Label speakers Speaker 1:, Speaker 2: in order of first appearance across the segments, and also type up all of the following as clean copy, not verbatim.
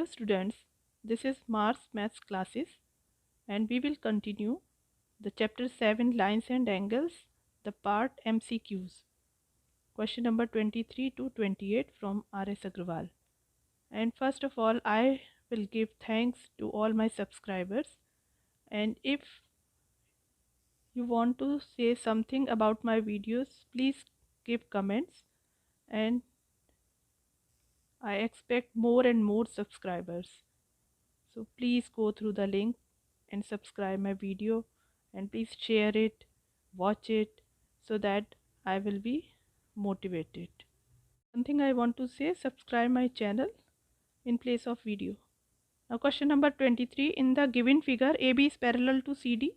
Speaker 1: students, this is Mars Maths classes and we will continue the chapter 7 lines and angles, the part MCQs. Question number 23 to 28 from R.S. Agrawal. And first of all, I will give thanks to all my subscribers, and if you want to say something about my videos, please give comments, and I expect more and more subscribers. So please go through the link and subscribe my video, and please share it, watch it, so that I will be motivated. One thing I want to say, subscribe my channel in place of video. Now question number 23, in the given figure AB is parallel to CD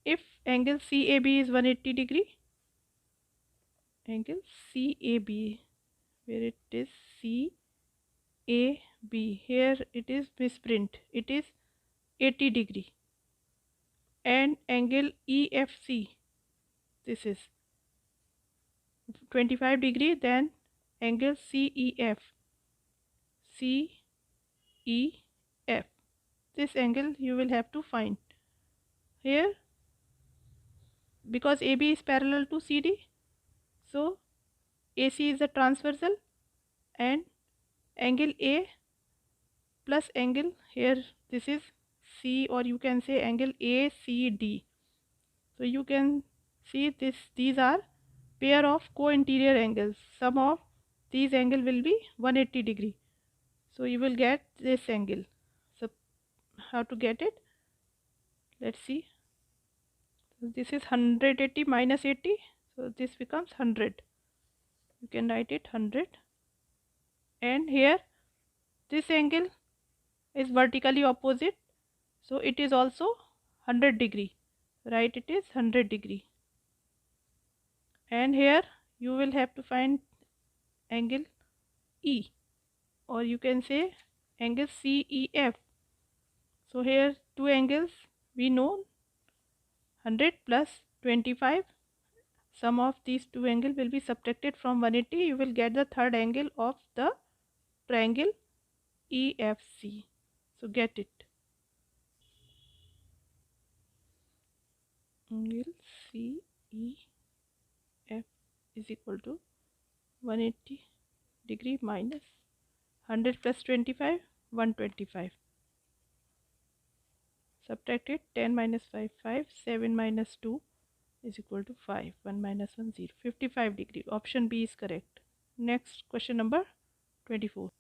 Speaker 1: if angle CAB is 180 degree. Angle CAB, where it is CAB, here it is misprint, it is 80 degree, and angle EFC, this is 25 degree, then angle CEF, this angle you will have to find here. Because AB is parallel to CD, so AC is the transversal, and angle A plus angle, here this is C, or you can say angle ACD. So you can see these are pair of co-interior angles. Sum of these angle will be 180 degree. So you will get this angle. So how to get it? Let's see. So this is 180 minus 80. So this becomes 100. You can write it 100. And here this angle is vertically opposite. So it is also 100 degree. Right, it is 100 degree. And here you will have to find angle E, or you can say angle CEF. So here two angles we know, 100 plus 25. Sum of these two angles will be subtracted from 180. You will get the third angle of the triangle EFC. So get it. Angle CEF is equal to 180 degree minus 100 plus 25, 125. Subtracted, 10 minus 5, 5, 7 minus 2 is equal to 5, 1 minus 1, 0, 55 degree. Option B is correct. Next question number 24.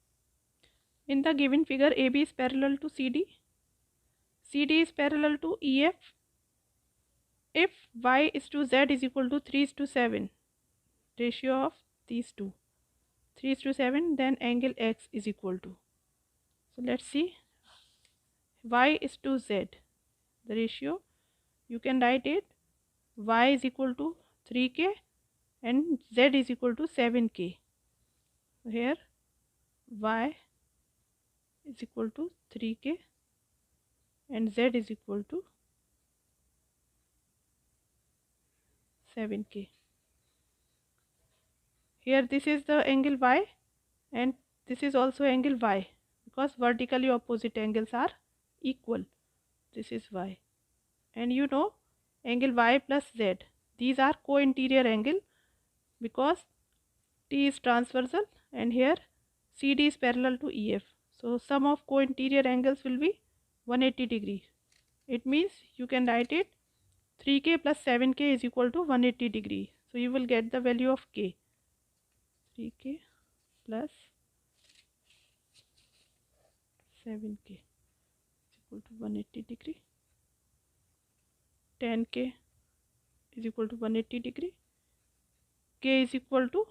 Speaker 1: In the given figure, AB is parallel to CD. CD is parallel to EF. If Y is to Z is equal to 3 is to 7, ratio of these two, 3 is to 7, then angle X is equal to. So let's see. Y is to Z, the ratio, you can write it Y is equal to 3K and Z is equal to 7K. Here Y is equal to 3K and Z is equal to 7K. Here this is the angle Y and this is also angle Y, because vertically opposite angles are equal. This is Y, and you know angle Y plus Z, these are co-interior angle because T is transversal and here CD is parallel to EF. So sum of co-interior angles will be 180 degree. It means you can write it 3K plus 7K is equal to 180 degree. So you will get the value of K. 3K plus 7K is equal to 180 degree. 10K is equal to 180 degree. K is equal to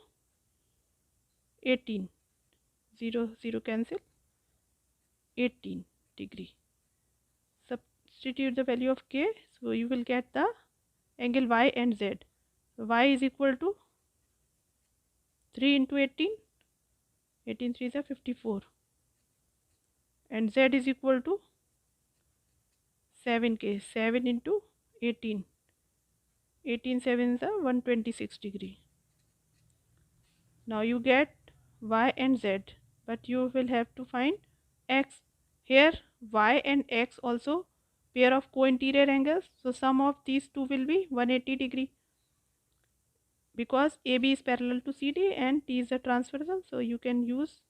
Speaker 1: 18. 0, 0 cancel. 18 degree. Substitute the value of K. So you will get the angle Y and Z. So Y is equal to 3 into 18. 18 3 is a 54. And Z is equal to 7K. 7 into 18. 18 7 is a 126 degree. Now you get Y and Z, but you will have to find x. Here y and x also pair of co-interior angles, so sum of these two will be 180 degree, because AB is parallel to CD and T is the transversal, so you can use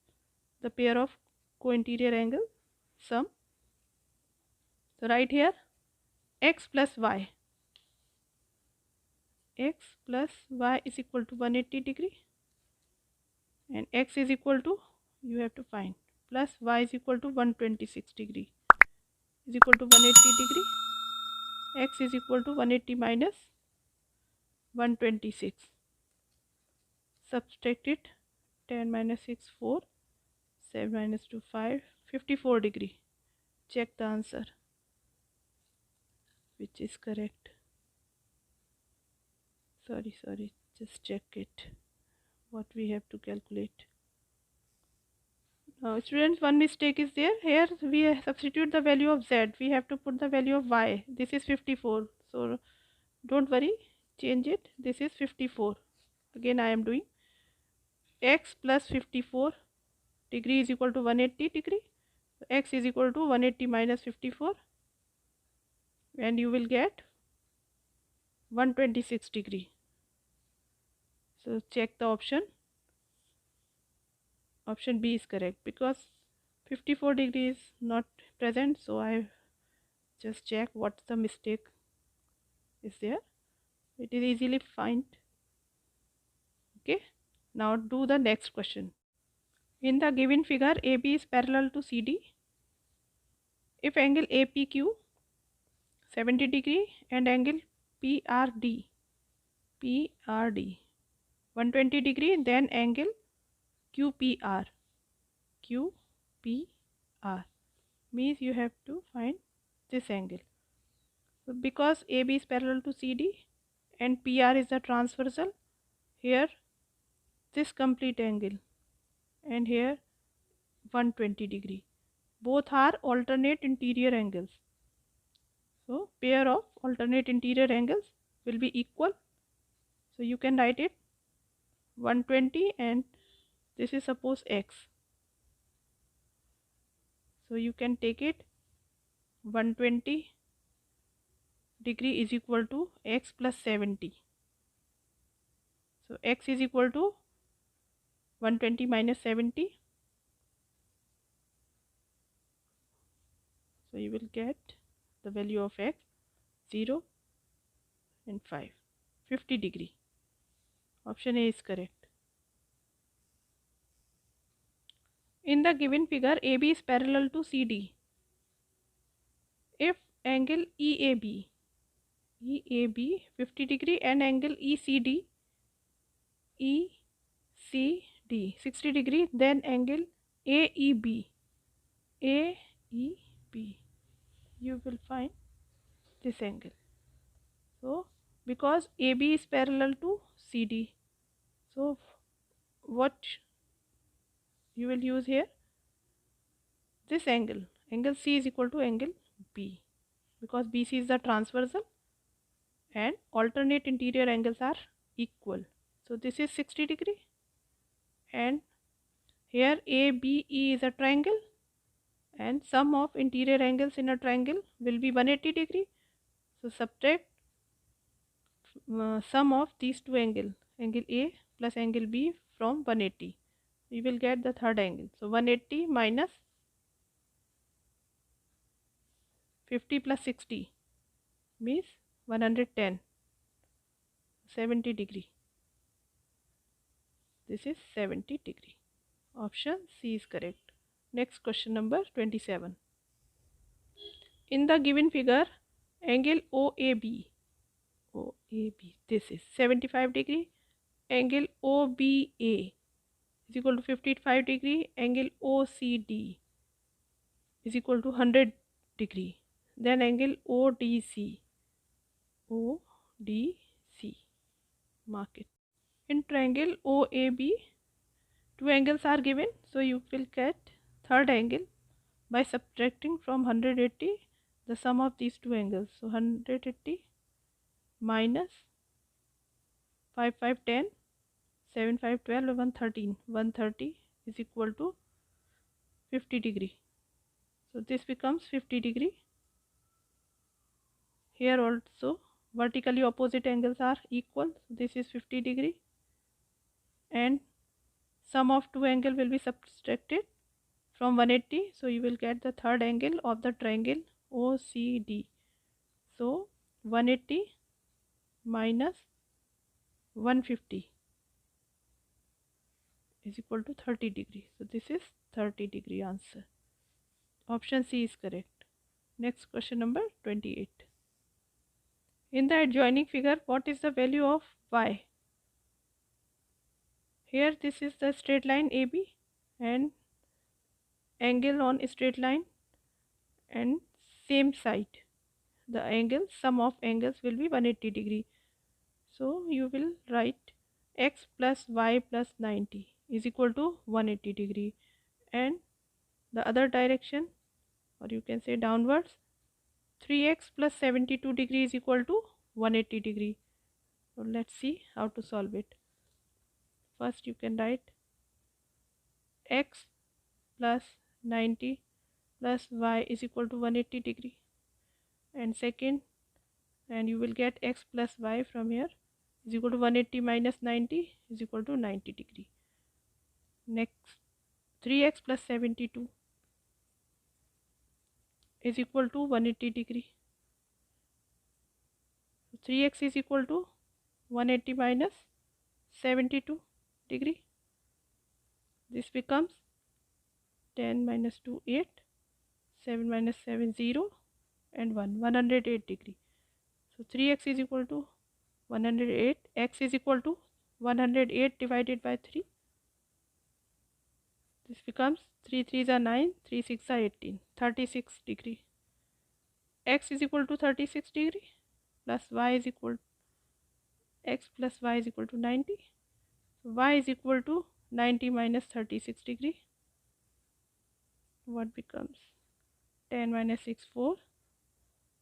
Speaker 1: the pair of co-interior angle sum. So right here x plus y is equal to 180 degree, and x is equal to, you have to find, plus y is equal to 126 degree is equal to 180 degree. X is equal to 180 minus 126. Subtract it. 10 minus 6 4, 7 minus 2 5, 54 degree. Check the answer which is correct. Sorry, just check it what we have to calculate. Now students, one mistake is there. Here we substitute the value of z, we have to put the value of y. This is 54, so don't worry, change it. This is 54. Again I am doing x plus 54 degree is equal to 180 degree. X is equal to 180 minus 54, and you will get 126 degree. So check the option. Option B is correct, because 54 degree is not present, so I just check what the mistake is there. It is easily find. Okay, now do the next question. In the given figure, AB is parallel to CD. If angle APQ 70 degree and angle PRD 120 degree, then angle QPR means you have to find this angle. So because AB is parallel to CD and PR is the transversal, here this complete angle and here 120 degree, both are alternate interior angles. So pair of alternate interior angles will be equal. So you can write it 120, and this is suppose x. So you can take it 120 degree is equal to x plus 70. So x is equal to 120 minus 70. So you will get the value of x 0 and 5. 50 degree. Option A is correct. In the given figure, AB is parallel to CD. If angle EAB 50 degree and angle ECD 60 degree, then angle AEB you will find this angle. So because AB is parallel to CD, so what you will use here, this angle C is equal to angle B, because BC is the transversal and alternate interior angles are equal. So this is 60 degree, and here ABE is a triangle, and sum of interior angles in a triangle will be 180 degree. So subtract sum of these two angles, angle A plus angle B, from 180. We will get the third angle. So 180 minus 50 plus 60 means 110, 70 degree. This is 70 degree. Option C is correct. Next question number 27. In the given figure, angle OAB, this is 75 degree. Angle OBA is equal to 55 degree. Angle OCD is equal to 100 degree. Then angle ODC, mark it. In triangle OAB, two angles are given, so you will get third angle by subtracting from 180 the sum of these two angles. So 180 minus 5 5 10, 7 5 12, 113. 130 is equal to 50 degree. So this becomes 50 degree. Here also vertically opposite angles are equal. So this is 50 degree, and sum of two angle will be subtracted from 180. So you will get the third angle of the triangle OCD. So 180 minus 150 is equal to 30 degree. So this is 30 degree answer. Option C is correct. Next question number 28. In the adjoining figure, what is the value of y? Here this is the straight line AB and angle on straight line and same side. The angle, sum of angles will be 180 degree. So you will write x plus y plus 90 is equal to 180 degree, and the other direction, or you can say downwards, 3x plus 72 degree is equal to 180 degree. So let's see how to solve it. First you can write x plus 90 plus y is equal to 180 degree, and second, and you will get x plus y from here is equal to 180 minus 90 is equal to 90 degree. Next, 3x plus 72 is equal to 180 degree. 3x is equal to 180 minus 72 degree. This becomes 10 minus 2 8, 7 minus 7 0, and 1 108 degree. So 3x is equal to 108, x is equal to 108 divided by 3. This becomes 3 3s are 9, 3 6 are 18, 36 degree. X is equal to 36 degree plus y is equal, x plus y is equal to 90. So y is equal to 90 minus 36 degree. What becomes 10 minus 6 4,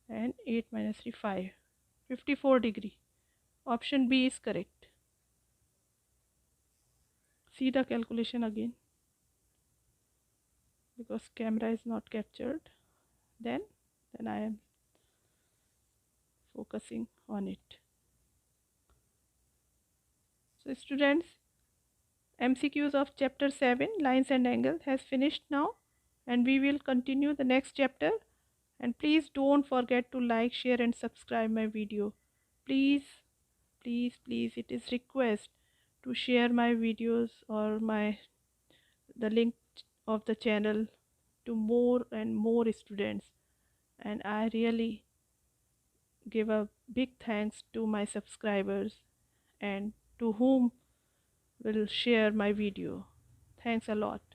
Speaker 1: and 8 minus 3 5, 54 degree. Option B is correct. See the calculation again, because camera is not captured. Then I am focusing on it. So students, MCQs of chapter 7 lines and angles has finished now, and we will continue the next chapter. And please don't forget to like, share and subscribe my video. Please, please, please, it is request to share my videos or the link of the channel to more and more students. And I really give a big thanks to my subscribers and to whom will share my video. Thanks a lot.